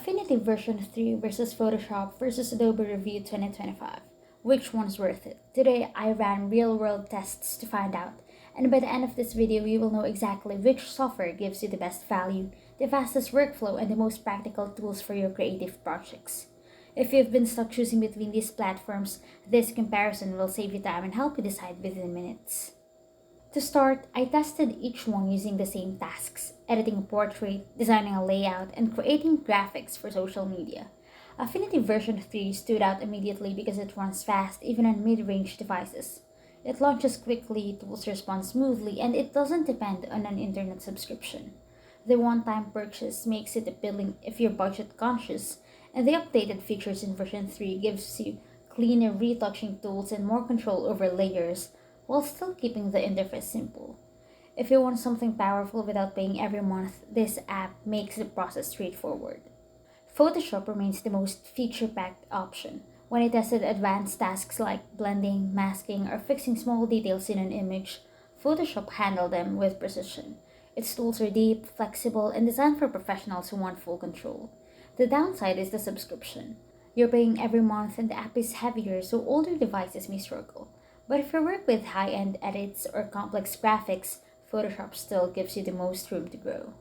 Affinity version 3 versus Photoshop versus Adobe Review 2025. Which one's worth it? Today I ran real-world tests to find out, and by the end of this video you will know exactly which software gives you the best value, the fastest workflow, and the most practical tools for your creative projects. If you've been stuck choosing between these platforms, this comparison will save you time and help you decide within minutes. To start, I tested each one using the same tasks: editing a portrait, designing a layout, and creating graphics for social media. Affinity version 3 stood out immediately because it runs fast even on mid-range devices. It launches quickly, tools respond smoothly, and it doesn't depend on an internet subscription. The one-time purchase makes it appealing if you're budget conscious, and the updated features in version 3 gives you cleaner retouching tools and more control over layers, while still keeping the interface simple. If you want something powerful without paying every month, this app makes the process straightforward. Photoshop remains the most feature-packed option. When I tested advanced tasks like blending, masking, or fixing small details in an image, Photoshop handled them with precision. Its tools are deep, flexible, and designed for professionals who want full control. The downside is the subscription. You're paying every month and the app is heavier, so older devices may struggle. But if you work with high-end edits or complex graphics, Photoshop still gives you the most room to grow.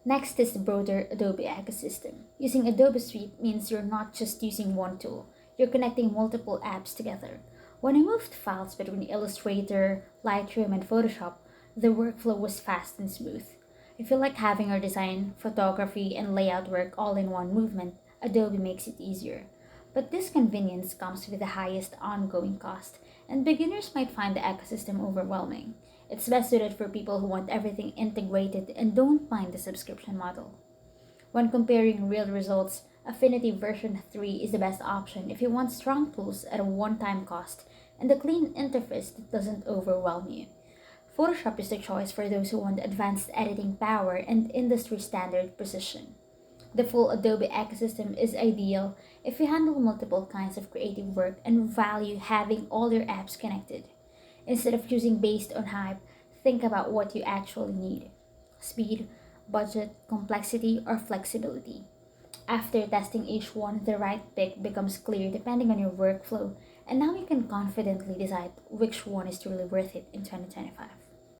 Next is the broader Adobe ecosystem. Using Adobe Suite means you're not just using one tool, you're connecting multiple apps together. When I moved files between Illustrator, Lightroom, and Photoshop, the workflow was fast and smooth. I feel like having our design, photography, and layout work all in one movement, Adobe makes it easier. But this convenience comes with the highest ongoing cost, and beginners might find the ecosystem overwhelming. It's best suited for people who want everything integrated and don't mind the subscription model. When comparing real results, Affinity version 3 is the best option if you want strong tools at a one-time cost and a clean interface that doesn't overwhelm you. Photoshop is the choice for those who want advanced editing power and industry-standard precision. The full Adobe ecosystem is ideal if you handle multiple kinds of creative work and value having all your apps connected. Instead of choosing based on hype, think about what you actually need: speed, budget, complexity, or flexibility. After testing each one, the right pick becomes clear depending on your workflow, and now you can confidently decide which one is truly worth it in 2025.